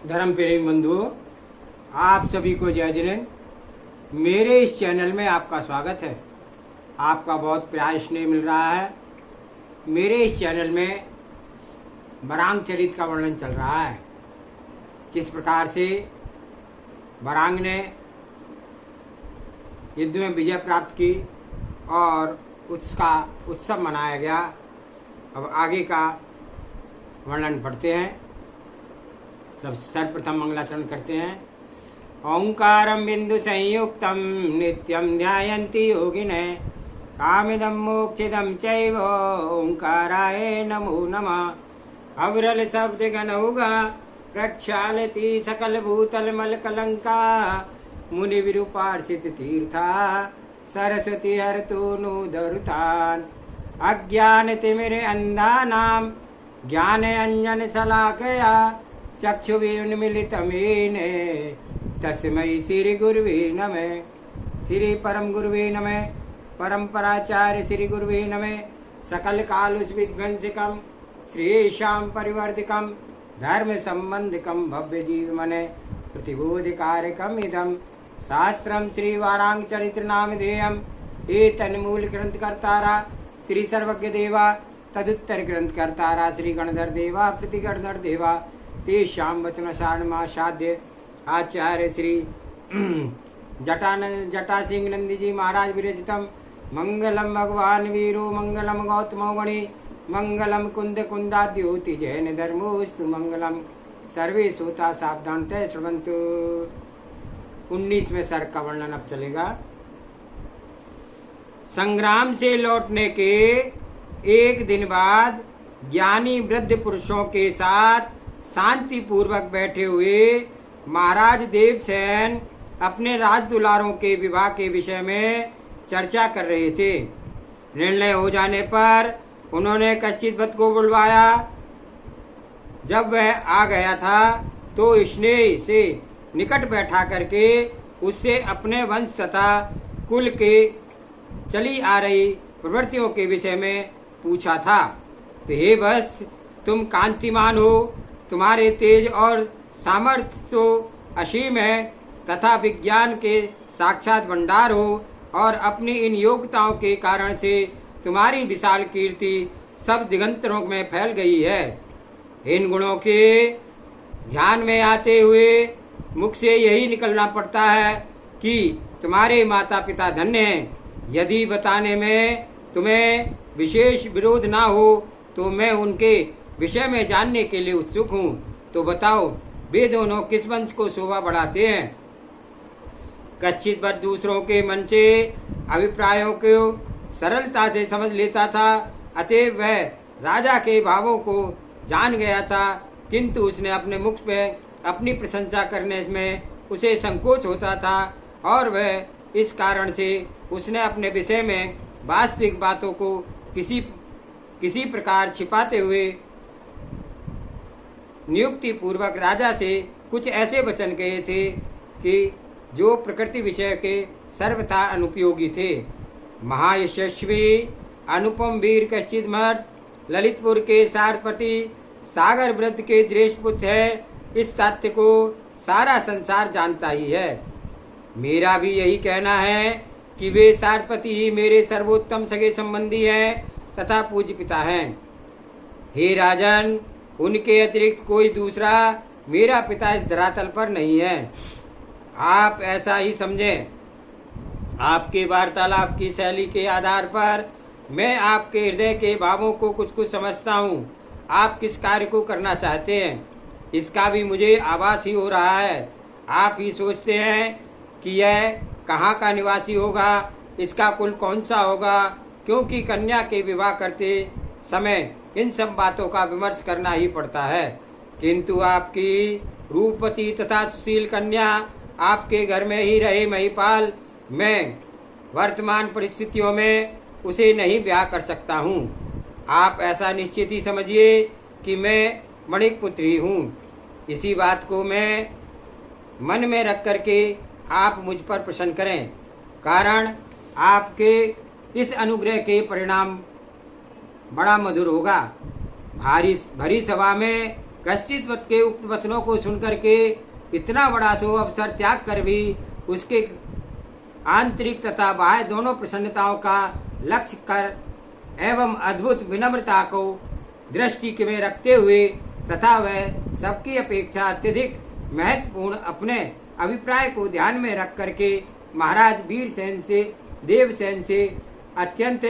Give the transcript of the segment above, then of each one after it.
धर्म प्रेमी बंधुओं, आप सभी को जय जिनेंद्र। मेरे इस चैनल में आपका स्वागत है। आपका बहुत प्यार स्नेह मिल रहा है। मेरे इस चैनल में वरांग चरित्र का वर्णन चल रहा है। किस प्रकार से वरांग ने युद्ध में विजय प्राप्त की और उसका उत्सव मनाया गया। अब आगे का वर्णन पढ़ते हैं। सब सर्वप्रथम मंगलाचरण करते हैं। ओंकारं बिंदु संयुक्तं नित्यं ध्यायन्ति योगिनः कामिदं मोक्षिदं चैव ओंकाराय नमो नमः। अविरल शब्द गणौगा प्रक्षालति सकल भूतल मल कलंका मुनि विरूपार्षित तीर्था सरस्वती हरतु नूदरुतान अज्ञान तिमिर अंधानां ज्ञान अंजन शलाकया चक्षुर्मिलितमेन तस्मै श्री गुरुवे नमः। श्री परम गुरुवे नमः। परंपराचार्य श्री गुरुवे नमः। सकल कालुष विध्वंसकम श्रेषां परिवर्तिकम धर्म संबंधिकम भव्य जीव मने प्रतिबोधकारकम इदम शास्त्रम श्री वारांग चरित्र नामधेयम एतन्मूल ग्रंथ कर्तारा श्री सर्वज्ञ देवा तदुत्तर ग्रंथ कर्तारा श्री गणधर देवा प्रति गणधर देवा तेषां वचन साधमासाध्य आचार्य श्री जटा सिंह नंदी जी महाराज विरचितम मंगलम भगवान वीरो मंगलम गौतमो गणी मंगलम कुंद कुंदाद्योति जैन धर्मोस्तु मंगलम सर्वे श्रोता सावधान तय श्रवन्तु। 19वें सर्ग का वर्णन अब चलेगा। संग्राम से लौटने के एक दिन बाद ज्ञानी वृद्ध पुरुषों के साथ शांति पूर्वक बैठे हुए महाराज देवसेन अपने राजदुलारों के विवाह के विषय में चर्चा कर रहे थे। निर्णय हो जाने पर उन्होंने कश्चित भट्ट को बुलवाया। जब वह आ गया था तो स्नेह से निकट बैठा करके उससे अपने वंश तथा कुल के चली आ रही प्रवृत्तियों के विषय में पूछा था। तो हे वत्स, तुम कांतिमान हो, तुम्हारे तेज और सामर्थ्य तो असीम है तथा विज्ञान के साक्षात भंडार हो और अपनी इन योग्यताओं के कारण से तुम्हारी विशाल कीर्ति सब दिगंतरों में फैल गई है। इन गुणों के ध्यान में आते हुए मुख से यही निकलना पड़ता है कि तुम्हारे माता पिता धन्य हैं। यदि बताने में तुम्हें विशेष विरोध ना हो तो मैं उनके विषय में जानने के लिए उत्सुक हूँ। तो बताओ, वे दोनों किस वंश को शोभा बढ़ाते हैं? कश्चित भट्ट दूसरों के मन से अभिप्रायों को सरलता से समझ लेता था, अतएव वह राजा के भावों को जान गया था, किंतु उसने अपने मुख पे अपनी प्रशंसा करने में उसे संकोच होता था और वह इस कारण से उसने अपने विषय में वास्तविक बातों को किसी प्रकार छिपाते हुए नियुक्ति पूर्वक राजा से कुछ ऐसे वचन कहे थे कि जो प्रकृति विषय के सर्वथा अनुपयोगी थे। महायशस्वी अनुपम वीर कश्चित भट्ट ललितपुर के सारपति सागर वृद्ध के ज्येष्ठ पुत्र है। इस तथ्य को सारा संसार जानता ही है। मेरा भी यही कहना है कि वे सारपति ही मेरे सर्वोत्तम सगे संबंधी हैं तथा पूज्य पिता हैं। हे राजन, उनके अतिरिक्त कोई दूसरा मेरा पिता इस धरातल पर नहीं है। आप ऐसा ही समझें। आपके वार्तालाप की शैली के आधार पर मैं आपके हृदय के भावों को कुछ समझता हूँ। आप किस कार्य को करना चाहते हैं इसका भी मुझे आभास ही हो रहा है। आप ही सोचते हैं कि यह कहाँ का निवासी होगा, इसका कुल कौन सा होगा, क्योंकि कन्या के विवाह करते समय इन सब बातों का विमर्श करना ही पड़ता है। किंतु आपकी रूपवती तथा सुशील कन्या आपके घर में ही रहे महिपाल, मैं वर्तमान परिस्थितियों में उसे नहीं ब्याह कर सकता हूँ। आप ऐसा निश्चित ही समझिए कि मैं मणिक पुत्र ही हूँ। इसी बात को मैं मन में रख करके आप मुझ पर प्रसन्न करें, कारण आपके इस अनुग्रह के परिणाम बड़ा मधुर होगा। भरी सभा में कश्चित वक्त के उक्त वचनों को सुनकर के इतना बड़ा शुभ अवसर त्याग कर भी उसके आंतरिक तथा बाह्य दोनों प्रसन्नताओं का लक्ष्य कर एवं अद्भुत विनम्रता को दृष्टि में रखते हुए तथा वह सबकी अपेक्षा अत्यधिक महत्वपूर्ण अपने अभिप्राय को ध्यान में रख करके महाराज वीरसेन से देवसेन से अत्यंत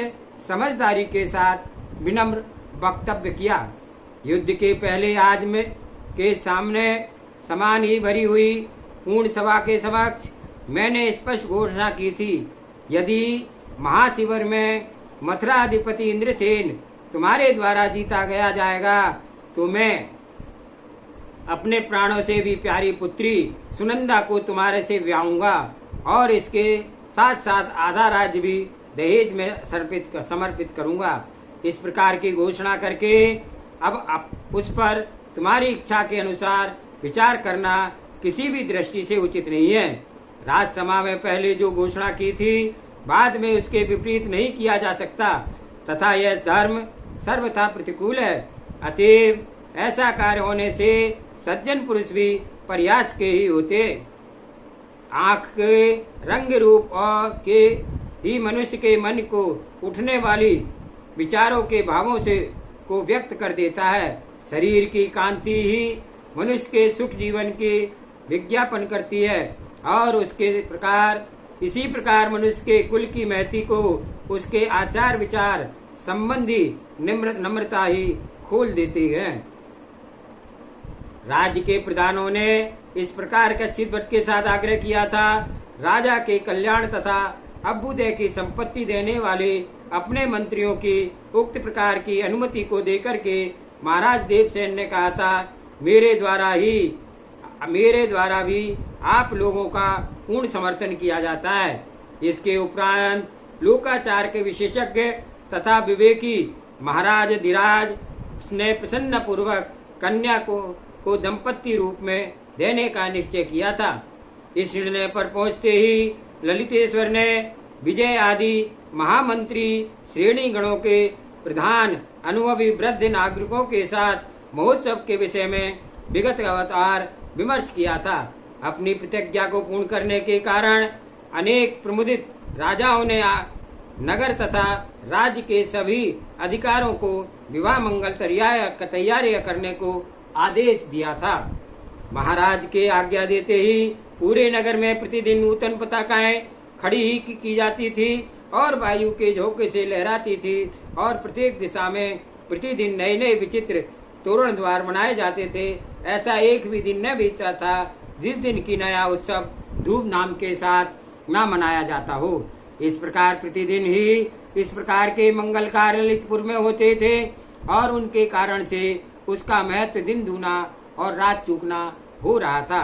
समझदारी के साथ विनम्र वक्तव्य किया। युद्ध के पहले आज में के सामने समान ही भरी हुई पूर्ण सभा के समक्ष मैंने स्पष्ट घोषणा की थी, यदि महाशिविर में मथुरा अधिपति इंद्रसेन तुम्हारे द्वारा जीता गया जाएगा तो मैं अपने प्राणों से भी प्यारी पुत्री सुनंदा को तुम्हारे से ब्याहूंगा और इसके साथ साथ आधा राज्य भी दहेज में समर्पित करूंगा। इस प्रकार की घोषणा करके अब उस पर तुम्हारी इच्छा के अनुसार विचार करना किसी भी दृष्टि से उचित नहीं है। राजसभा में पहले जो घोषणा की थी बाद में उसके विपरीत नहीं किया जा सकता तथा यह धर्म सर्वथा प्रतिकूल है। अतएव ऐसा कार्य होने से सज्जन पुरुष भी प्रयास के ही होते। आँख के रंग रूप और के ही मनुष्य के मन को उठने वाली विचारों के भावों से को व्यक्त कर देता है। शरीर की कांति ही मनुष्य के सुख जीवन के विज्ञापन करती है और उसके प्रकार इसी प्रकार मनुष्य के कुल की महती को उसके आचार विचार संबंधी नम्रता ही खोल देती है। राज्य के प्रधानों ने इस प्रकार का चित्त के साथ आग्रह किया था। राजा के कल्याण तथा अभ्युदय की संपत्ति देने वाले अपने मंत्रियों की उक्त प्रकार की अनुमति को देकर के महाराज देवसेन ने कहा था, मेरे द्वारा भी आप लोगों का पूर्ण समर्थन किया जाता है। इसके उपरांत लोकाचार के विशेषज्ञ तथा विवेकी महाराज धीराज ने प्रसन्न पूर्वक कन्या को दंपत्ति रूप में देने का निश्चय किया था। इस निर्णय पर पहुंचते ही ललितेश्वर ने विजय आदि महामंत्री श्रेणी गणों के प्रधान अनुभवी वृद्ध नागरिकों के साथ महोत्सव के विषय में विगत अवतार विमर्श किया था। अपनी प्रतिज्ञा को पूर्ण करने के कारण अनेक प्रमुदित राजाओं ने नगर तथा राज्य के सभी अधिकारों को विवाह मंगल तैयारियां करने को आदेश दिया था। महाराज के आज्ञा देते ही पूरे नगर में प्रतिदिन नूतन पताकाएं खड़ी ही की जाती थी और वायु के झोंके से लहराती थी और प्रत्येक दिशा में प्रतिदिन नए नए विचित्र तोरण द्वार बनाए जाते थे। ऐसा एक भी दिन न बीतता था जिस दिन की नया उत्सव धूमधाम के साथ न मनाया जाता हो। इस प्रकार प्रतिदिन ही इस प्रकार के मंगल कार्य ललितपुर में होते थे और उनके कारण से उसका महत्व दिन दूना और रात चूकना हो रहा था।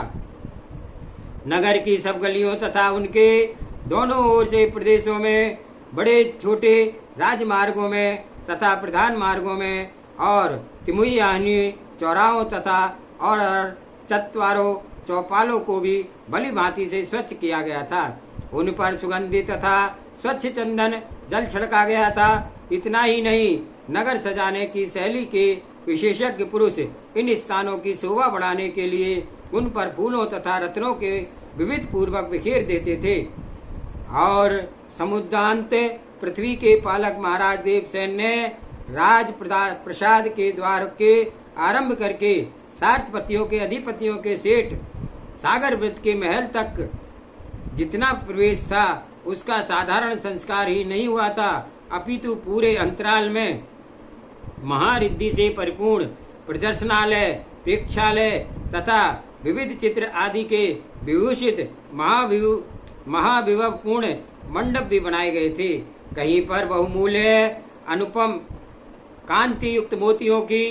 नगर की सब गलियों तथा उनके दोनों ओर से प्रदेशों में बड़े छोटे राजमार्गों में तथा प्रधान मार्गों में और तिमुयानी चौराहों तथा और चत्वारों चौपालों को भी भली भांति से स्वच्छ किया गया था। उन पर सुगंधित तथा स्वच्छ चंदन जल छिड़का गया था। इतना ही नहीं, नगर सजाने की शैली के विशेषज्ञ पुरुष इन स्थानों की शोभा बढ़ाने के लिए उन पर फूलों तथा रत्नों के विविध पूर्वक बिखेर देते थे। और समुद्रांत पृथ्वी के पालक महाराज देवसेन ने राज प्रसाद के द्वार के आरंभ करके सार्थपतियों के अधिपतियों के सेठ सागर वृत्त के महल तक जितना प्रवेश था उसका साधारण संस्कार ही नहीं हुआ था, अपितु पूरे अंतराल में महारिद्धि से परिपूर्ण प्रदर्शनालय, प्रेक्षालय तथा विविध चित्र आदि के विभूषित महाविभवपूर्ण मंडप भी बनाए गए थे। कहीं पर बहुमूल्य अनुपम कांति युक्त मोतियों की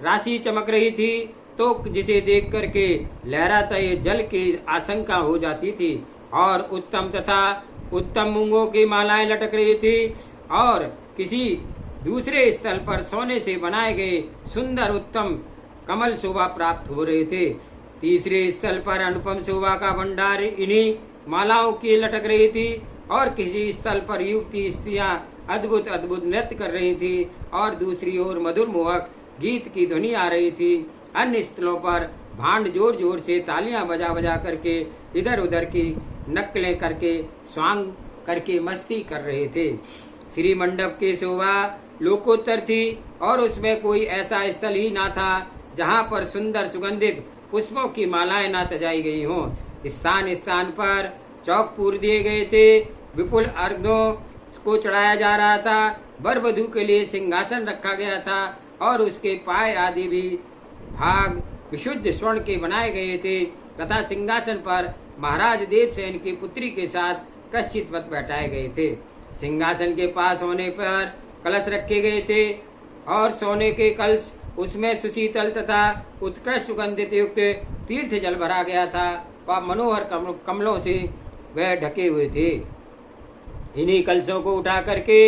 राशि चमक रही थी तो जिसे देख करके लहराता जल की आशंका हो जाती थी और उत्तम तथा उत्तम मूंगों की मालाएं लटक रही थी और किसी दूसरे स्थल पर सोने से बनाए गए सुंदर उत्तम कमल शोभा प्राप्त हो रहे थे। तीसरे स्थल पर अनुपम शोभा का भंडार इन्हीं मालाओं की लटक रही थी और किसी स्थल पर युवती स्त्रियां अद्भुत अद्भुत नृत्य कर रही थी और दूसरी ओर मधुर मोहक गीत की ध्वनि आ रही थी अन्य स्थलों पर भांड जोर जोर से तालियां बजा बजा करके इधर उधर की नकलें करके स्वांग करके मस्ती कर रहे थे। श्री मंडप की शोभा लोकोत्तर थी और उसमें कोई ऐसा स्थल ही ना था जहाँ पर सुंदर सुगंधित पुष्पों की मालाएं ना सजाई गई हों। स्थान स्थान पर चौक पूर दिए गए थे, विपुल अर्घ्यों को चढ़ाया जा रहा था। वर वधू के लिए सिंहासन रखा गया था और उसके पाए आदि भी भाग विशुद्ध स्वर्ण के बनाए गए थे तथा सिंहासन पर महाराज देवसेन की पुत्री के साथ कश्चित मत बैठाए गए थे। सिंहासन के पास होने पर कलश रखे गए थे और सोने के कलश उसमें सुशीतल तथा उत्कृष्ट सुगंधित युक्त तीर्थ जल भरा गया था। वह मनोहर कमलों से वह ढके हुए थे। इन्हीं कलशों को उठा करके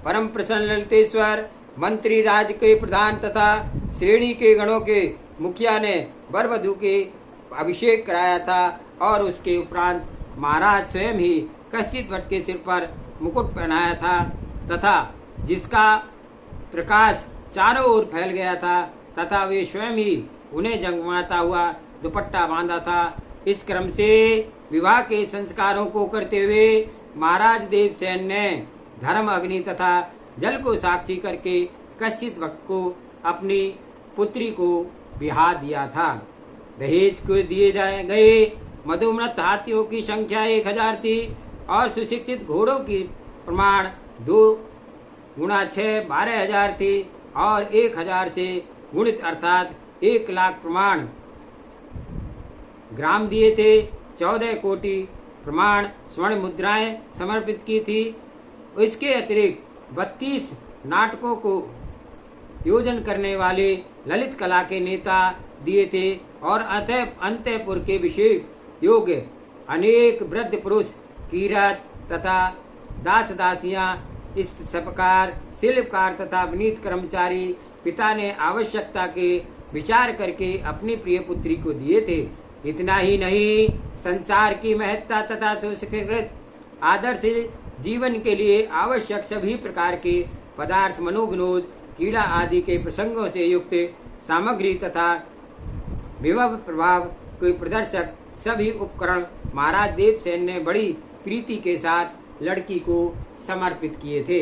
परम प्रसन्न ललितेश्वर मंत्री राज के प्रधान तथा श्रेणी के गणों के मुखिया ने वर वधू के अभिषेक कराया था और उसके उपरांत महाराज स्वयं ही कश्चित भट्ट के सिर पर मुकुट पहनाया था तथा जिसका प्रकाश चारों ओर फैल गया था तथा वे स्वयं ही उन्हें जगमगाता हुआ दुपट्टा बांधा था। इस क्रम से विवाह के संस्कारों को करते हुए महाराज देवसेन ने धर्म अग्नि तथा जल को साक्षी करके कश्चित भट्ट को अपनी पुत्री को बिहा दिया था। दहेज को दिए गए मधुमृत हाथियों की संख्या 1000 थी और सुशिक्षित घोड़ों की प्रमाण 2 गुणा 6 12,000 थी और 1000 से गुणित अर्थात 1 लाख प्रमाण ग्राम दिए थे। 14 कोटि प्रमाण स्वर्ण मुद्राएं समर्पित की थी। इसके अतिरिक्त 32 नाटकों को योजन करने वाले ललित कला के नेता दिए थे और अंतःपुर के विषेक योग्य अनेक वृद्ध पुरुष कीरत तथा दास दासियां इस प्रकार शिल्पकार तथा विनीत कर्मचारी पिता ने आवश्यकता के विचार करके अपनी प्रिय पुत्री को दिए थे। इतना ही नहीं, संसार की महत्ता तथा सुसंस्कृत आदर्श जीवन के लिए आवश्यक सभी प्रकार के पदार्थ, मनोविनोद, क्रीड़ा आदि के प्रसंगों से युक्त सामग्री तथा विभव प्रभाव के प्रदर्शक सभी उपकरण महाराज देवसेन ने बड़ी प्रीति के साथ लड़की को समर्पित किए थे।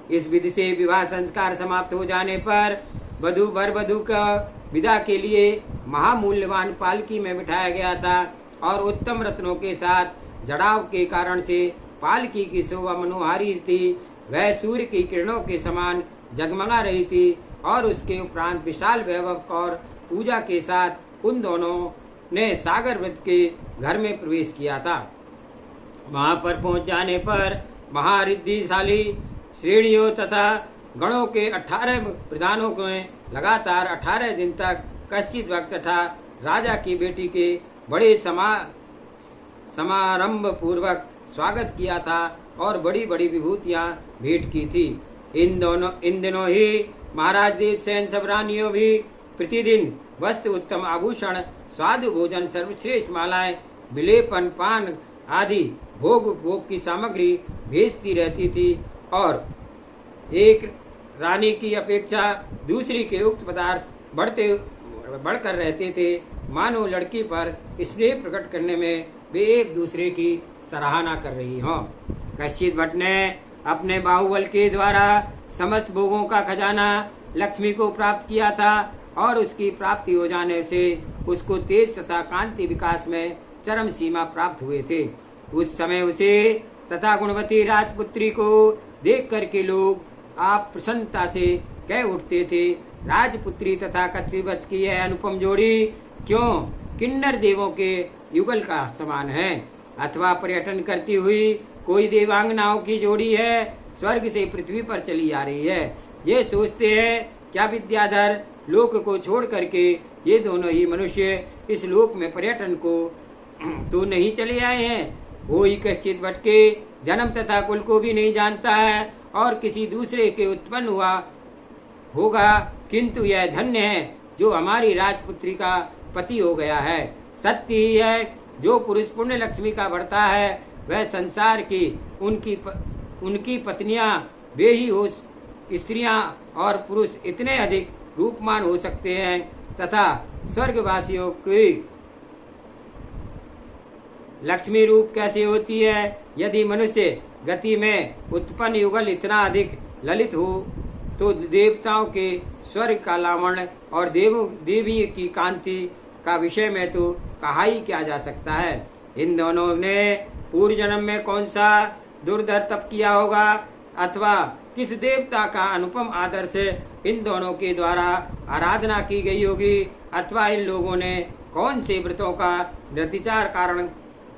इस विधि से विवाह संस्कार समाप्त हो जाने पर वर वधू का विदा के लिए महामूल्यवान पालकी में बिठाया गया था और उत्तम रत्नों के साथ जड़ाव के कारण से पालकी की शोभा मनोहारी थी। वह सूर्य की किरणों के समान जगमगा रही थी और उसके उपरांत विशाल वैभव और पूजा के साथ उन दोनों ने सागर व्रत के घर में प्रवेश किया था। वहां पर पहुंच जाने पर महारिद्धिशाली श्रेणियों तथा गणों के 18 प्रधानों को लगातार 18 दिन तक कश्चित भट्ट तथा राजा की बेटी के बड़े समारंभ पूर्वक स्वागत किया था और बड़ी बड़ी विभूतियां भेंट की थी। इन दिनों ही महाराज देवसेन सब रानियों भी प्रतिदिन वस्त्र, उत्तम आभूषण, स्वादु भोजन, सर्वश्रेष्ठ मालाएं, विलेपन, पान आदि भोग की सामग्री भेजती रहती थी और एक रानी की अपेक्षा दूसरी के उक्त पदार्थ बढ़कर रहते थे। मानो लड़की पर स्नेह प्रकट करने में वे एक दूसरे की सराहना कर रही हों। कश्चित भट्ट ने अपने बाहुबल के द्वारा समस्त भोगों का खजाना लक्ष्मी को प्राप्त किया था और उसकी प्राप्ति हो जाने से उसको तेज तथा कांति विकास में चरम सीमा प्राप्त हुए थे। उस समय उसे तथा गुणवती राजपुत्री को देख करके लोग आप प्रसन्नता से कह उठते थे, राजपुत्री तथा कत्रीवत्स की यह अनुपम जोड़ी क्यों किन्नर देवों के युगल का समान है, अथवा पर्यटन करती हुई कोई देवांगनाओं की जोड़ी है, स्वर्ग से पृथ्वी पर चली आ रही है। ये सोचते हैं क्या विद्याधर लोक को छोड़ करके ये दोनों ही मनुष्य इस लोक में पर्यटन को तो नहीं चले आए हैं। वो ही कश्चित भट्ट के जन्म तथा कुल को भी नहीं जानता है और किसी दूसरे के उत्पन्न हुआ होगा, किंतु यह धन्य है जो हमारी राजपुत्री का पति हो गया है। सत्य ही है, जो पुरुष पुण्य लक्ष्मी का बढ़ता है वह संसार की उनकी पत्नियां वे ही हो, स्त्रियां और पुरुष इतने अधिक रूपमान हो सकते हैं तथा स्वर्गवासियों की लक्ष्मी रूप कैसे होती है। यदि मनुष्य गति में उत्पन्न युगल इतना अधिक ललित हो तो देवताओं के स्वर्ग का लावण्य और देवी की कांति का विषय में तो कहा ही क्या जा सकता है। इन दोनों ने पूर्व जन्म में कौन सा दुर्धर तप किया होगा अथवा किस देवता का अनुपम आदर से इन दोनों के द्वारा आराधना की गई होगी अथवा इन लोगों ने कौन से व्रतों का निर्तिचार कारण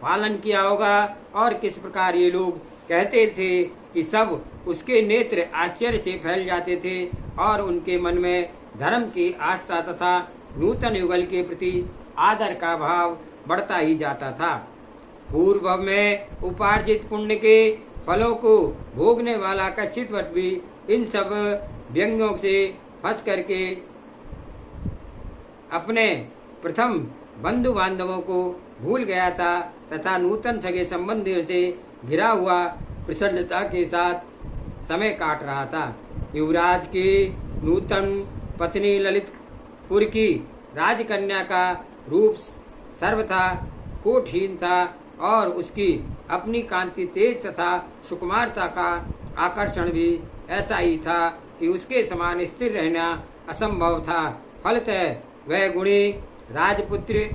पालन किया होगा और किस प्रकार ये लोग कहते थे कि सब उसके नेत्र आश्चर्य से फैल जाते थे और उनके मन में धर्म की आस्था तथा नूतन युगल के प्रति आदर का भाव बढ़ता ही जाता था। पूर्व में उपार्जित पुण्य के फलों को भोगने वाला कश्चित वट भी इन सब व्यंग्यों से फंस करके अपने प्रथम बंधु बांधवों को भूल गया था तथा नूतन सगे संबंधियों से घिरा हुआ प्रसन्नता के साथ समय काट रहा था। युवराज की नूतन पत्नी ललितपुर की राजकन्या का रूप सर्वथा कोटहीन था और उसकी अपनी कांति तेज तथा सुकुमारता का आकर्षण भी ऐसा ही था कि उसके समान स्थिर रहना असंभव था। फलतः वह गुणी राजपुत्र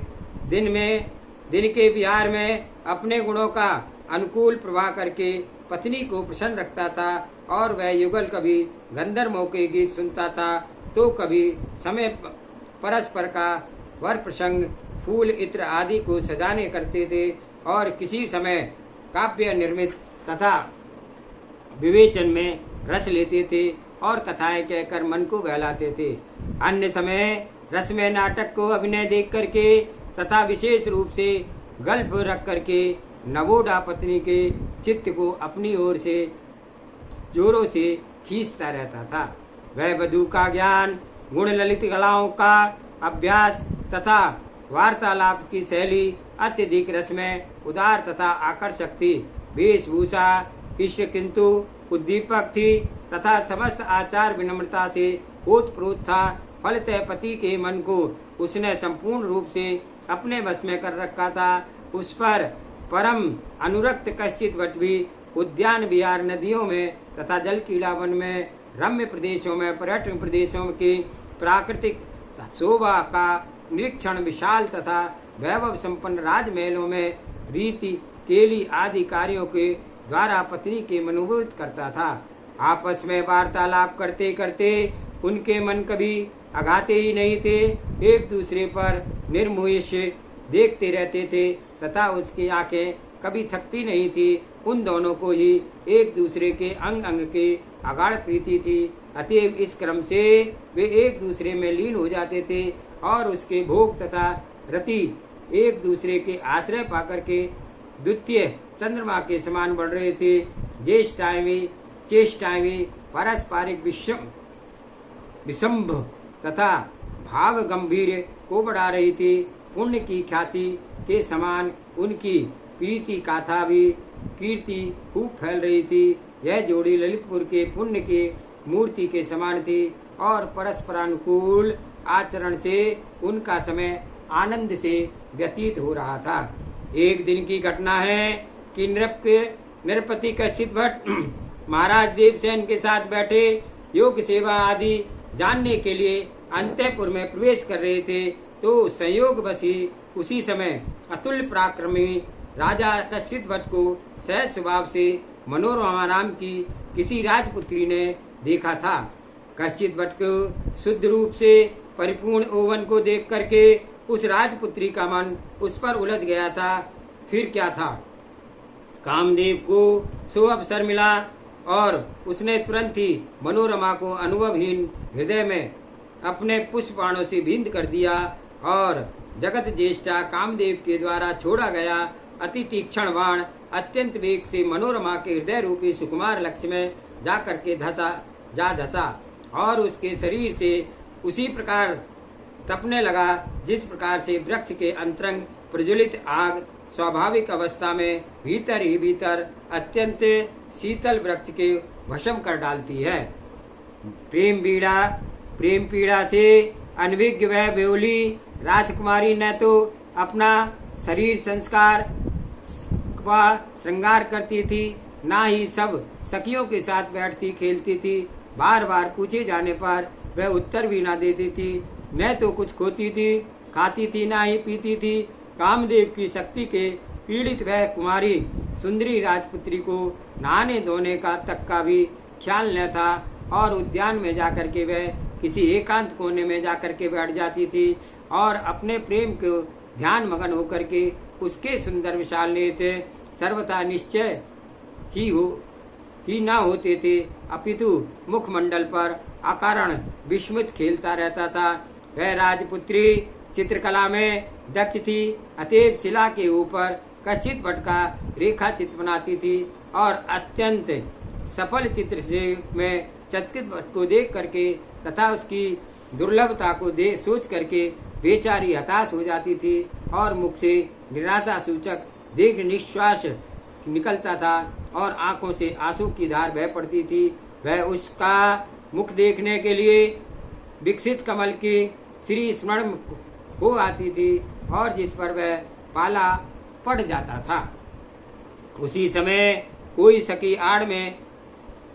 दिन के विहार में अपने गुणों का अनुकूल प्रवाह करके पत्नी को प्रसन्न रखता था और वह युगल कभी गंधर्वों के गीत सुनता था तो कभी समय परस्पर का वर प्रसंग फूल इत्र आदि को सजाने करते थे और किसी समय काव्य निर्मित तथा विवेचन में रस लेते थे और कथाएं कहकर मन को बहलाते थे। अन्य समय रस में नाटक को अभिनय देख करके तथा विशेष रूप से गल्फ रख करके नवोढ़ा पत्नी के चित्त को अपनी ओर से जोरों से खींचता रहता था। वह वधू का ज्ञान गुण ललित कलाओं का अभ्यास तथा वार्तालाप की शैली अत्यधिक रसमय उदार तथा आकर्षक थी। वेशभूषा इष्ट किंतु उद्दीपक थी तथा समस्त आचार विनम्रता से ओतप्रोत था। फलतः पति के मन को उसने संपूर्ण रूप से अपने वश में कर रखा था। उस पर परम अनुरक्त कश्चित वट भी उद्यान विहार नदियों में तथा जल क्रीड़ा वन में रम्य प्रदेशों में पर्यटन प्रदेशों की प्राकृतिक शोभा का निरीक्षण विशाल तथा वैभव संपन्न राजमहलों में रीति केली आदि कार्यों के द्वारा पत्नी के मनोभूत करता था। आपस में वार्तालाप करते करते उनके मन कभी अघाते ही नहीं थे, एक दूसरे पर निर्मुष देखते रहते थे तथा उसकी आंखें कभी थकती नहीं थी। उन दोनों को ही एक दूसरे के अंग अंग के अगाढ़ प्रीति थी, अतएव इस क्रम से वे एक दूसरे में लीन हो जाते थे और उसके भोग तथा रति एक दूसरे के आश्रय पाकर के द्वितीय चंद्रमा के समान बढ़ रहे थे। चेष्टाएं भी पारस्परिक विषंभ तथा भाव गंभीर को बढ़ा रही थी। पुण्य की ख्याति के समान उनकी प्रीति गाथा भी कीर्ति खूब फैल रही थी। यह जोड़ी ललितपुर के पुण्य के मूर्ति के समान थी और परस्परानुकूल आचरण से उनका समय आनंद से व्यतीत हो रहा था। एक दिन की घटना है कि नृपति कश्चित भट्ट महाराज देवसेन के साथ बैठे योग सेवा आदि जानने के लिए अंतःपुर में प्रवेश कर रहे थे तो संयोग बसी उसी समय अतुल्य पराक्रमी राजा कश्चित भट्ट को सहज स्वभाव से मनोरमा नाम की किसी राजपुत्री ने देखा था। कश्चित भट्ट को शुद्ध रूप से परिपूर्ण ओवन को देख करके उस राजपुत्री का मन उस पर उलझ गया था। फिर क्या था, कामदेव को सो अवसर मिला और उसने तुरंत ही मनोरमा को अनुभवहीन हृदय में अपने पुष्पबाणों से बिंद कर दिया और जगत ज्येष्ठा कामदेव के द्वारा छोड़ा गया अति तीक्ष्ण बाण अत्यंत वेग से मनोरमा के हृदय रूपी सुकुमार लक्ष्य में जाकर के धसा और उसके शरीर से उसी प्रकार तपने लगा जिस प्रकार से वृक्ष के अंतरंग प्रज्वलित आग स्वाभाविक अवस्था में भीतर ही भीतर अत्यंत शीतल वृक्ष के भस्म कर डालती है। प्रेम पीड़ा से अनभिज्ञ वह बेहुली राजकुमारी न तो अपना शरीर संस्कार व श्रृंगार करती थी, ना ही सब सखियों के साथ बैठती खेलती थी। बार बार पूछे जाने पर वह उत्तर भी ना देती थी। न तो कुछ खोती थी, खाती थी, ना ही पीती थी। कामदेव की शक्ति के पीड़ित वह कुमारी सुंदरी राजपुत्री को नहाने धोने का तक का भी ख्याल न था और उद्यान में जाकर के वह किसी एकांत कोने में जाकर के बैठ जाती थी और अपने प्रेम को ध्यान मगन होकर के उसके सुंदर विशाल नेत्र सर्वथा निश्चय ही न होते थे, अपितु मुखमंडल पर अकारण विस्मित खेलता रहता था। वह राजपुत्री चित्रकला में दक्ष थी, अतएव शिला के ऊपर कच्चित भटका रेखा चित्र बनाती थी और अत्यंत सफल चित्र से में चतुर्थ को देख करके तथा उसकी दुर्लभता को सोच करके बेचारी हताश हो जाती थी और मुख से निराशा सूचक दीर्घ निश्वास निकलता था और आंखों से आंसू की धार बह पड़ती थी। वह उसका मुख देखने के लिए विकसित कमल की श्री स्मरण हो आती थी और जिस पर वह पाला पड़ जाता था। उसी समय कोई सखी आड़ में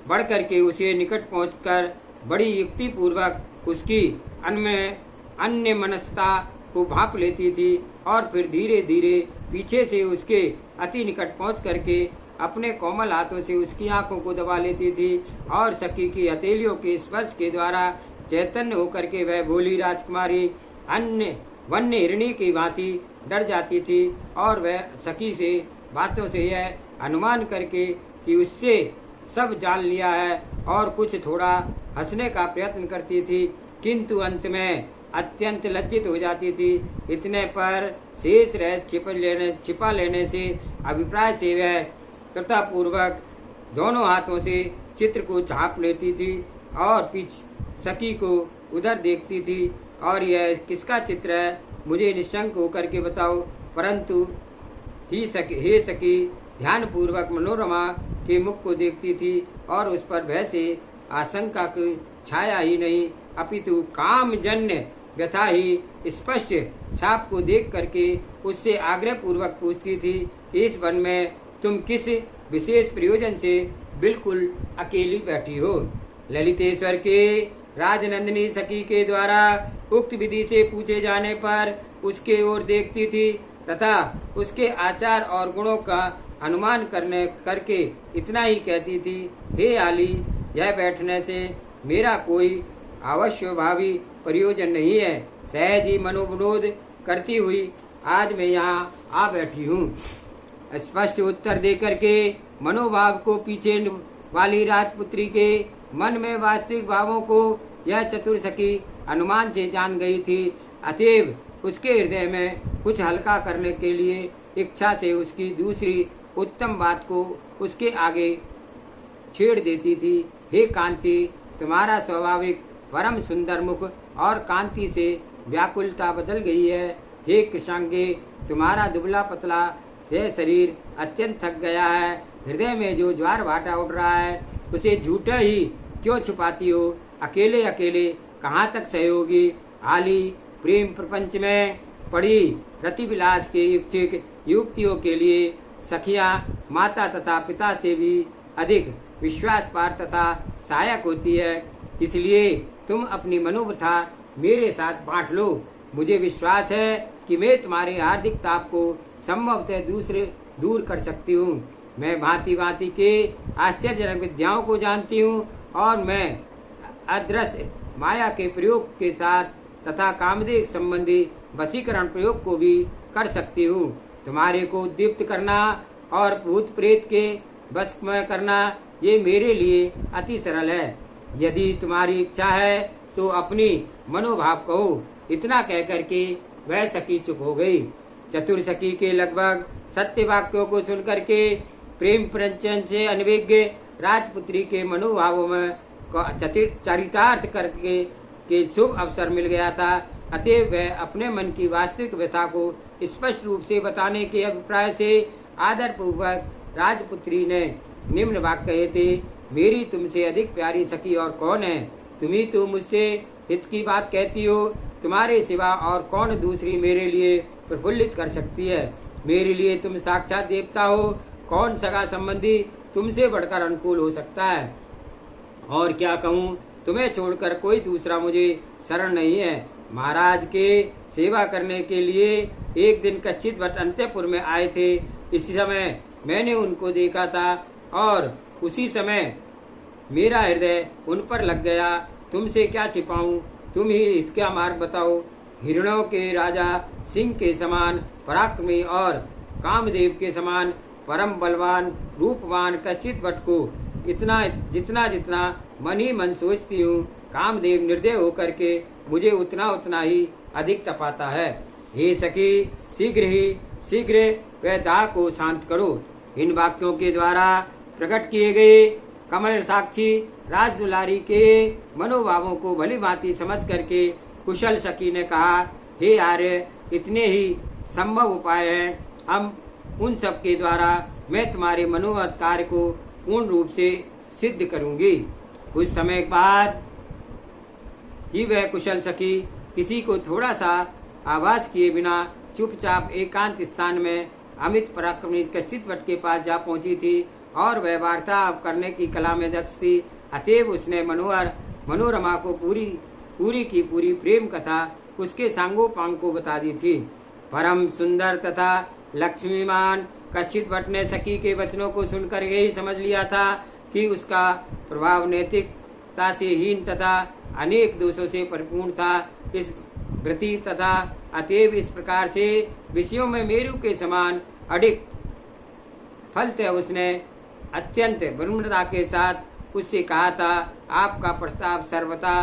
बढ़ करके उसे निकट पहुंचकर बड़ी युक्ति पूर्वक उसकी अन्य मनस्ता को भांप लेती थी और फिर धीरे धीरे पीछे से उसके अति निकट पहुंच करके अपने कोमल हाथों से उसकी आंखों को दबा लेती थी और सखी की हथेलियों के स्पर्श के द्वारा चैतन्य होकर के वह भोली राजकुमारी अन्य वन्य हिरणी की भांति डर जाती थी और वह सखी से बातों से यह अनुमान करके कि उससे सब जान लिया है और कुछ थोड़ा हंसने का प्रयत्न करती थी, किंतु अंत में अत्यंत लज्जित हो जाती थी। इतने पर शेष रहस्य छिपा लेने से अभिप्राय से वह तथा पूर्वक दोनों हाथों से चित्र को झाँप लेती थी और पीछे सखी को उधर देखती थी और यह किसका चित्र है, मुझे निशंक होकर के बताओ। परंतु हे सखी ध्यान पूर्वक मनोरमा के मुख को देखती थी और उस पर भय से आशंका की छाया ही नहीं, अपितु कामजन्य व्यथा ही स्पष्ट छाप को देख करके उससे आग्रह पूर्वक पूछती थी, इस वन में तुम किस विशेष प्रयोजन से बिल्कुल अकेली बैठी हो? ललितेश्वर के राजनंदिनी सखी के द्वारा उक्त विधि से पूछे जाने पर उसके ओर देखती थी तथा उसके आचार और गुणों का अनुमान करके इतना ही कहती थी, हे आली, यह बैठने से मेरा कोई अवश्यभावी प्रयोजन नहीं है। सहज ही मनोविनोद करती हुई आज मैं यहाँ आ बैठी हूँ। स्पष्ट उत्तर देकर के मनोभाव को पीछे वाली राजपुत्री के मन में वास्तविक भावों को यह चतुर सखी अनुमान से जान गई थी, अतएव उसके हृदय में कुछ हल्का करने के लिए इच्छा से उसकी दूसरी उत्तम बात को उसके आगे छेड़ देती थी। हे कांति, तुम्हारा स्वाभाविक परम सुंदर मुख और कांति से व्याकुलता बदल गई है। हे कृष्णांगे, तुम्हारा दुबला पतला से शरीर अत्यंत थक गया है। हृदय में जो ज्वार भाटा उठ रहा है उसे झूठा ही क्यों छुपाती हो? अकेले अकेले कहाँ तक सहोगी? आली, प्रेम प्रपंच में पड़ी रतिविलास के इच्छुक युवतियों के लिए सखियां माता तथा पिता से भी अधिक विश्वास पार तथा सहायक होती है। इसलिए तुम अपनी मनोव्यथा मेरे साथ बांट लो। मुझे विश्वास है कि मैं तुम्हारे हार्दिक ताप को संभवतः दूर कर सकती हूँ। मैं भांति भांति के आश्चर्यजनक विद्याओं को जानती हूँ और मैं अदृश्य माया के प्रयोग के साथ तथा कामदेव संबंधी वशीकरण प्रयोग को भी कर सकती हूँ। तुम्हारे को उद्दीप्त करना और भूत प्रेत के वश में करना ये मेरे लिए अति सरल है। यदि तुम्हारी इच्छा है तो अपनी मनोभाव कहो। इतना कह करके वह सखी चुप हो गई। चतुर सखी के लगभग सत्य वाक्यों को सुनकर के प्रेम प्रंचन से अनभिज्ञ राजपुत्री के मनोभावों में चरितार्थ करके के शुभ अवसर मिल गया था। अतएव वह अपने मन की वास्तविक व्यथा को स्पष्ट रूप से बताने के अभिप्राय से आदर पूर्वक राजपुत्री ने निम्न वाक्य कहे थे, मेरी तुमसे अधिक प्यारी सखी और कौन है? तुम्ही तो मुझसे हित की बात कहती हो, तुम्हारे सिवा और कौन दूसरी मेरे लिए प्रफुल्लित कर सकती है। मेरे लिए तुम साक्षात देवता हो, कौन सगा संबंधी तुमसे बढ़कर अनुकूल हो सकता है। और क्या कहूँ, तुम्हें छोड़कर कोई दूसरा मुझे शरण नहीं है। महाराज के सेवा करने के लिए एक दिन कश्चित भट्ट अंतःपुर में आए थे। इसी समय मैंने उनको देखा था और उसी समय मेरा हृदय उन पर लग गया। तुमसे क्या छिपाऊं, तुम ही हित का मार्ग बताओ। हिरणों के राजा सिंह के समान पराक्रमी और कामदेव के समान परम बलवान रूपवान कश्चित भट्ट को जितना जितना मन ही मन सोचती हूँ, कामदेव निर्दय होकर के मुझे उतना उतना ही अधिक तपाता है। हे सखी, शीघ्र वह दाह को शांत करो। इन वाक्यों के द्वारा प्रकट किए गए कमल साक्षी राजदुलारी के मनोभावों को भली भांति समझ करके कुशल सखी ने कहा, हे आर्य, इतने ही संभव उपाय है। हम उन सब के द्वारा मैं तुम्हारे मनोरथ कार्य को पूर्ण रूप से सिद्ध करूंगी। कुछ समय बाद ही वह कुशल सखी किसी को थोड़ा सा आभास किए बिना चुपचाप एकांत स्थान में अमित पराक्रमी कश्चित भट्ट के पास जा पहुंची थी और वह वार्ता करने की कला में दक्ष थी। अतएव उसने मनोरमा को पूरी की पूरी प्रेम कथा उसके सांगोपांग को बता दी थी। परम सुंदर तथा लक्ष्मीमान कश्चित भट्ट ने सखी के वचनों को सुनकर यही समझ लिया था कि उसका प्रभाव नैतिकता से हीन तथा अनेक दोषों से परिपूर्ण था। इस वृत्ति तथा अतएव इस प्रकार से विषयों में मेरु के समान अडिग फलते उसने अत्यंत विनम्रता के साथ उससे कहा था, आपका प्रस्ताव सर्वथा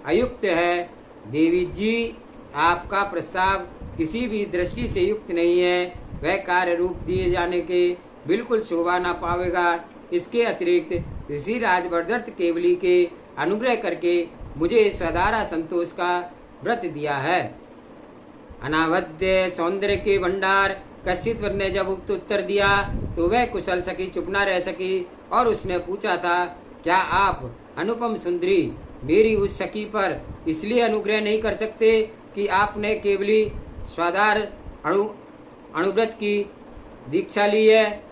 अयुक्त है। देवी जी, आपका प्रस्ताव किसी भी दृष्टि से युक्त नहीं है। वह कार्य रूप दिए जाने के बिल्कुल शोभा न पावेगा। इसके अतिरिक्त ऋषि राजवर्धत केवली के अनुग्रह करके मुझे सदारा संतोष का व्रत दिया है। अनावद्य सौंदर्य के भंडार कश्चित भट्ट ने जब उक्त उत्तर दिया तो वह कुशल सखी चुप न रह सकी और उसने पूछा था, क्या आप अनुपम सुंदरी मेरी उस सखी पर इसलिए अनुग्रह नहीं कर सकते कि आपने केवली स्वाधार अणुव्रत की दीक्षा ली है?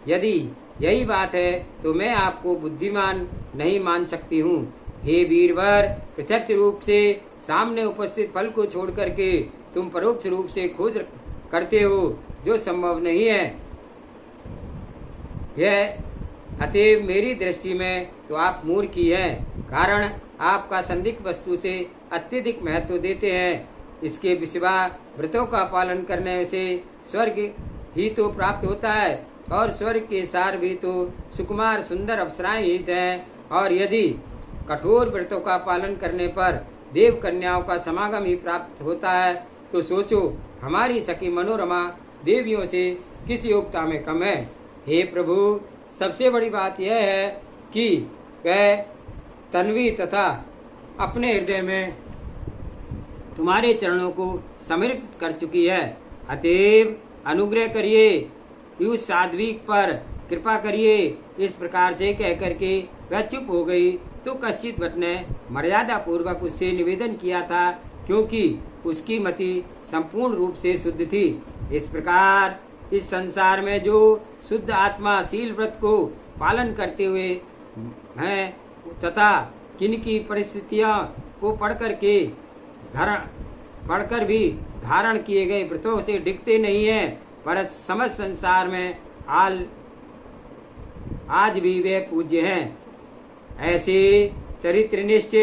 यदि यही बात है तो मैं आपको बुद्धिमान नहीं मान सकती हूँ। हे वीरवर, प्रत्यक्ष रूप से सामने उपस्थित फल को छोड़ करके तुम परोक्ष रूप से खोज करते हो जो संभव नहीं है। यह अतएव मेरी दृष्टि में तो आप मूर्ख ही हैं, कारण आपका संदिग्ध वस्तु से अत्यधिक महत्व देते हैं। इसके सिवा व्रतों का पालन करने से स्वर्ग ही तो प्राप्त होता है और स्वर्ग के सार भी तो सुकुमार सुंदर अप्सराएं ही हैं। और यदि कठोर व्रतों का पालन करने पर देव कन्याओं का समागम ही प्राप्त होता है तो सोचो हमारी सखी मनोरमा देवियों से किस योग्यता में कम है। हे प्रभु, सबसे बड़ी बात यह है कि वह तन्वी तथा अपने हृदय में तुम्हारे चरणों को समर्पित कर चुकी है। अतएव अनुग्रह करिए, उस साध्वीक पर कृपा करिए। इस प्रकार से कह करके वह चुप हो गई तो कश्चित भट्ट ने मर्यादा पूर्वक उससे निवेदन किया था, क्योंकि उसकी मति संपूर्ण रूप से शुद्ध थी। इस प्रकार इस संसार में जो शुद्ध आत्मा शील व्रत को पालन करते हुए हैं तथा किनकी परिस्थितियों को पढ़कर भी धारण किए गए व्रतों से डिगते नहीं है, पर समस्त संसार में आज भी वे पूज्य हैं। ऐसे चरित्रनिष्ठ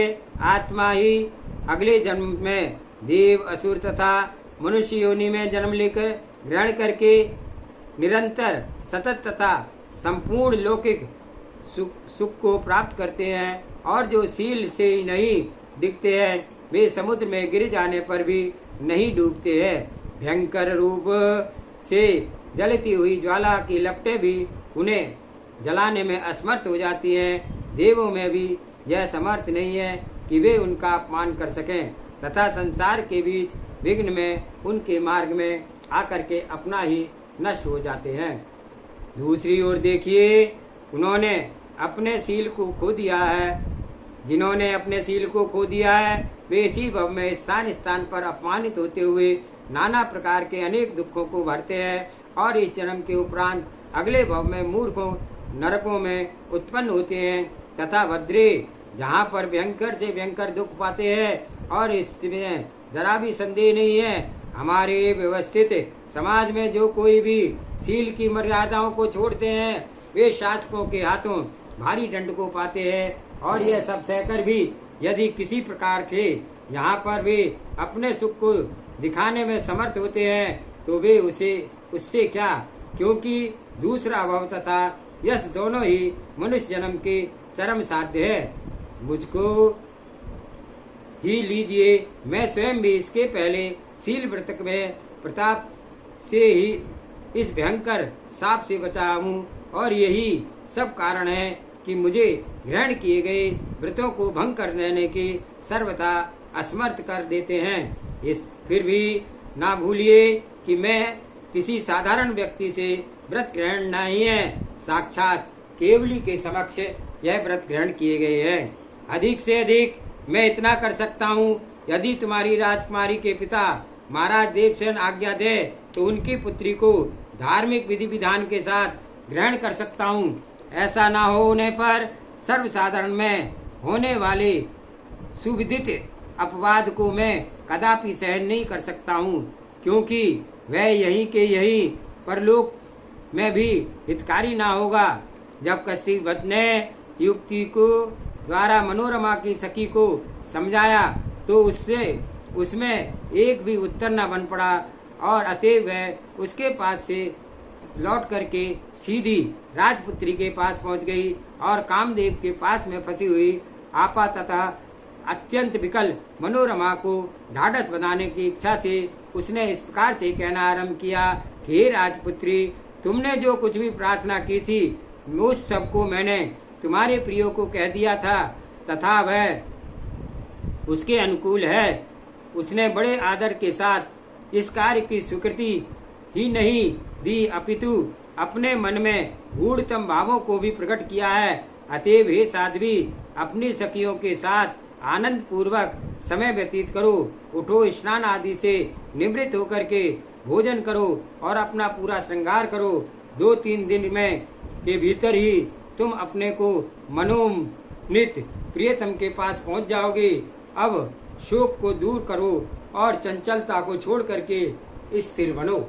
आत्मा ही अगले जन्म में देव, असुर तथा मनुष्य योनि में जन्म लेकर ग्रहण करके निरंतर सतत तथा संपूर्ण लौकिक सुख को प्राप्त करते हैं। और जो शील से ही नहीं दिखते हैं वे समुद्र में गिर जाने पर भी नहीं डूबते हैं। भयंकर रूप से जलती हुई ज्वाला की लपटें भी उन्हें जलाने में असमर्थ हो जाती हैं। देवों में भी यह समर्थ नहीं है कि वे उनका अपमान कर सकें तथा संसार के बीच विघ्न में उनके मार्ग में आकर के अपना ही नष्ट हो जाते हैं। दूसरी ओर देखिए, उन्होंने अपने शील को खो दिया है जिन्होंने अपने शील को खो दिया है वे इसी भव में स्थान स्थान पर अपमानित होते हुए नाना प्रकार के अनेक दुखों को भरते हैं और इस जन्म के उपरांत अगले भव में मूर्खों नरकों में उत्पन्न होते हैं। तथा भद्रे, जहाँ पर भयंकर से भयंकर दुख पाते हैं और इसमें जरा भी संदेह नहीं है, हमारे व्यवस्थित समाज में जो कोई भी शील की मर्यादाओं को छोड़ते हैं वे शासकों के हाथों भारी दंड को पाते हैं। और यह सब सहकर भी यदि किसी प्रकार से यहाँ पर वे अपने सुख को दिखाने में समर्थ होते हैं तो वे उससे क्या, क्योंकि दूसरा भव तथा यश दोनों ही मनुष्य जन्म के चरम साध्य है। मुझको ही लीजिए, मैं स्वयं भी इसके पहले शील व्रत में प्रताप से ही इस भयंकर साप से बचा हूँ और यही सब कारण है कि मुझे ग्रहण किए गए व्रतों को भंग कर देने की सर्वथा असमर्थ कर देते हैं। इस फिर भी ना भूलिए कि मैं किसी साधारण व्यक्ति से व्रत ग्रहण नहीं है, साक्षात केवली के समक्ष यह व्रत ग्रहण किए गए हैं। अधिक से अधिक मैं इतना कर सकता हूँ, यदि तुम्हारी राजकुमारी के पिता महाराज देवसेन आज्ञा दे तो उनकी पुत्री को धार्मिक विधि विधान के साथ ग्रहण कर सकता हूँ। ऐसा न होने पर सर्वसाधारण में होने वाले सुविदित अपवाद को मैं कदापि सहन नहीं कर सकता हूँ, क्योंकि वह यही के यही परलोक में भी हितकारी ना होगा। जब कश्यप ने युक्ति को द्वारा मनोरमा की सखी को समझाया तो उसमें एक भी उत्तर न बन पड़ा और अतएव वह उसके पास से लौट करके सीधी राजपुत्री के पास पहुंच गई और कामदेव के पास में फंसी हुई आपा तथा अत्यंत विकल मनोरमा को ढाढ़स बनाने की इच्छा से उसने इस प्रकार से कहना आरंभ किया कि हे राजपुत्री, तुमने जो कुछ भी प्रार्थना की थी उस सब को मैंने तुम्हारे प्रियो को कह दिया था तथा वह उसके अनुकूल है। उसने बड़े आदर के साथ इस कार्य की स्वीकृति ही नहीं दी अपितु अपने मन में गूढ़तम भावों को भी प्रकट किया है। अतएव हे साध्वी, अपनी सखियों के साथ आनंद पूर्वक समय व्यतीत करो, उठो, स्नान आदि से निवृत्त होकर के भोजन करो और अपना पूरा श्रृंगार करो। 2-3 दिन में के भीतर ही तुम अपने को मनोनीत प्रियतम के पास पहुंच जाओगे। अब शोक को दूर करो और चंचलता को छोड़ करके स्थिर बनो।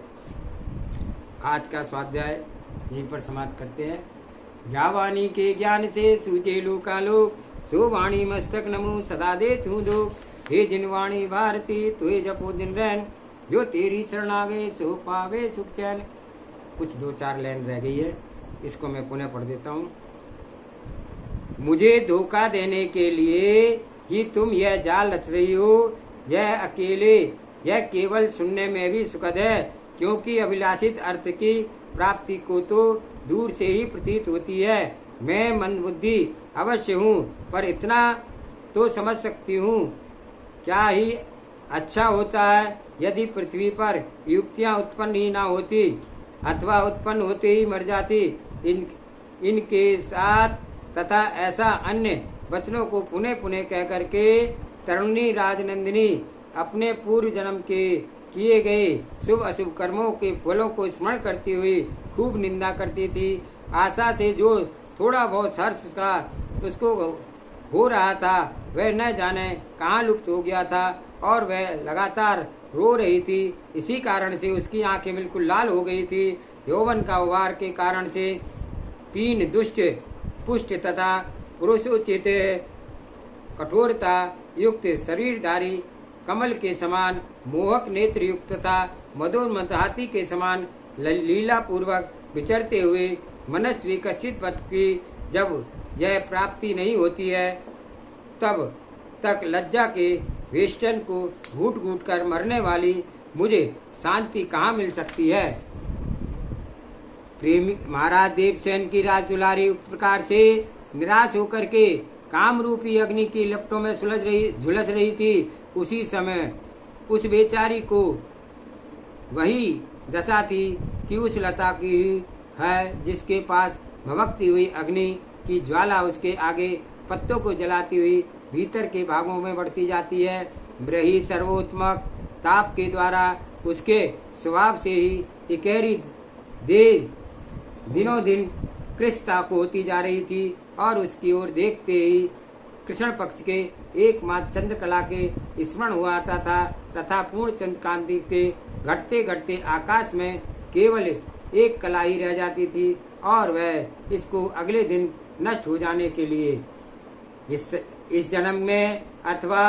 आज का स्वाध्याय यहीं पर समाप्त करते हैं। जावानी के ज्ञान से सूझे लोकालोक, सो वाणी मस्तक नमो सदा दे तू दो। हे जिनवाणी भारती तुए जपो दिन रैन, जो तेरी शरण आवे सो पावे सुख चैन। कुछ 2-4 लाइन रह गई है, इसको मैं पुनः पढ़ देता हूँ। मुझे धोखा देने के लिए ही तुम यह जाल रच रही हो, यह केवल सुनने में भी सुखद है, क्योंकि अभिलाषित अर्थ की प्राप्ति को तो दूर से ही प्रतीत होती है। मैं मंदबुद्धि अवश्य हूँ, पर इतना तो समझ सकती हूँ, क्या ही अच्छा होता है यदि पृथ्वी पर युक्तियाँ उत्पन्न ही ना होती अथवा उत्पन्न होते ही मर जाती। इनके साथ तथा ऐसा अन्य वचनों को पुनः पुनः कह करके तरुणी राजनंदिनी अपने पूर्व जन्म के किए गए शुभ अशुभ कर्मों के फलों को स्मरण करती हुई खूब निंदा करती थी। आशा से जो थोड़ा बहुत हर्ष का उसको हो रहा था वह न जाने कहाँ लुप्त हो गया था और वह लगातार रो रही थी। इसी कारण से उसकी आंखें बिल्कुल लाल हो गई थी। यौवन का उभार के कारण से पीन दुष्ट पुष्ट तथा पुरुषोचित कठोरता युक्त शरीरधारी कमल के समान मोहक नेत्र युक्त तथा मदोन्मत्त हाथी के समान लीला पूर्वक विचरते हुए मनस्वी कश्चित पथ की जब यह प्राप्ति नहीं होती है तब तक लज्जा के वेष्टन को घूट घूट कर मरने वाली मुझे शांति कहाँ मिल सकती है। प्रेमी महाराज देवसेन की राजदुलारी उस प्रकार से निराश होकर के काम रूपी अग्नि की लपटों में झुलस रही थी। उसी समय उस बेचारी को वही दशा थी कि उस लता की है जिसके पास भभकती हुई अग्नि की ज्वाला उसके आगे पत्तों को जलाती हुई भीतर के भागों में बढ़ती जाती है। ब्रही सर्वोत्तमक ताप के द्वारा उसके स्वभाव से ही इकहरी दे दिनों दिन कृष्णता को होती जा रही थी और उसकी ओर देखते ही कृष्ण पक्ष के एकमात्र चंद्रकला के स्मरण हुआ आता था तथा पूर्ण चंद्र कांति के घटते घटते आकाश में केवल एक कला ही रह जाती थी और वह इसको अगले दिन नष्ट हो जाने के लिए इस जन्म में अथवा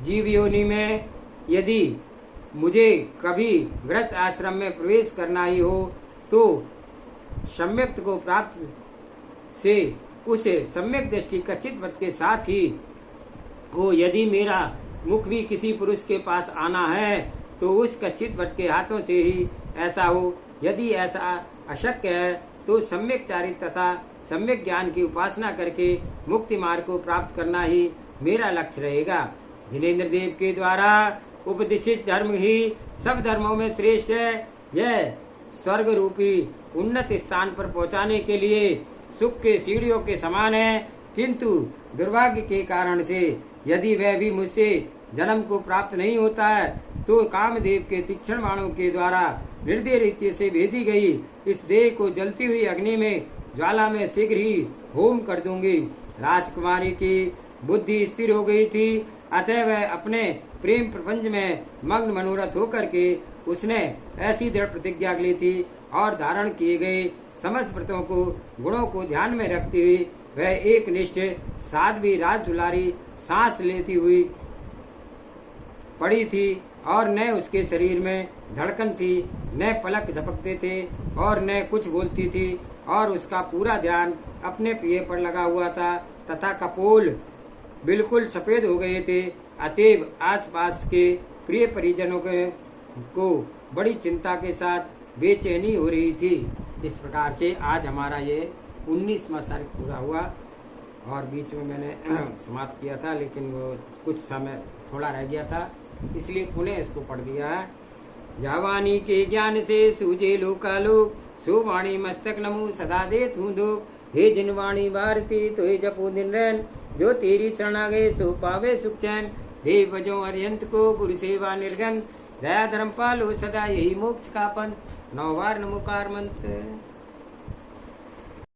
जीव योनि में यदि मुझे कभी गृहस्थ आश्रम में प्रवेश करना ही हो तो सम्यक्त को प्राप्त से उस सम्यक दृष्टि कच्चित वत के साथ ही हो। यदि मेरा मुख भी किसी पुरुष के पास आना है तो उस कच्चित वत के हाथों से ही ऐसा हो। यदि ऐसा अशक्य है तो सम्यक चारित्र तथा सम्यक ज्ञान की उपासना करके मुक्ति मार्ग को प्राप्त करना ही मेरा लक्ष्य रहेगा। जिनेन्द्र देव के द्वारा उपदेशित धर्म ही सब धर्मों में श्रेष्ठ है। यह स्वर्ग रूपी उन्नत स्थान पर पहुंचाने के लिए सुख के सीढ़ियों के समान है, किंतु दुर्भाग्य के कारण से यदि वह भी मुझसे जन्म को प्राप्त नहीं होता है तो कामदेव के तीक्ष्ण बाणों के द्वारा निर्दय रीति से भेदी गई इस देह को जलती हुई अग्नि में ज्वाला में शीघ्र ही होम कर दूंगी। राजकुमारी की बुद्धि स्थिर हो गई थी, अतः वह अपने प्रेम प्रपंच में मग्न मनोरथ होकर के उसने ऐसी दृढ़ प्रतिज्ञा ली थी और धारण किए गए समस्त व्रतों को गुणों को ध्यान में रखती हुई वह एक निष्ठ साध्वी राजदुलारी सांस लेती हुई पड़ी थी और न उसके शरीर में धड़कन थी, न पलक झपकते थे और न कुछ बोलती थी और उसका पूरा ध्यान अपने प्रिय पर लगा हुआ था तथा कपोल बिल्कुल सफेद हो गए थे। अतएव आसपास के प्रिय परिजनों को बड़ी चिंता के साथ बेचैनी हो रही थी। इस प्रकार से आज हमारा ये 19वां सर्ग पूरा हुआ और बीच में मैंने समाप्त किया था, लेकिन वो कुछ समय थोड़ा रह गया था इसलिए पुनः इसको पढ़ दिया है। जावानी के ज्ञान से सूझे लोकालोक, सो वाणी मस्तक नमो सदा देत हूँ दुख। हे जिनवाणी भारती तो हे जपो दिन रैन, जो तेरी शरण आ गए सो पावे सुख चैन। देव बजो अरियंत को गुरु सेवा निर्गन, दया धर्म पालो सदा यही मोक्ष का पंथ। 9 बार नमोकार मंत्र।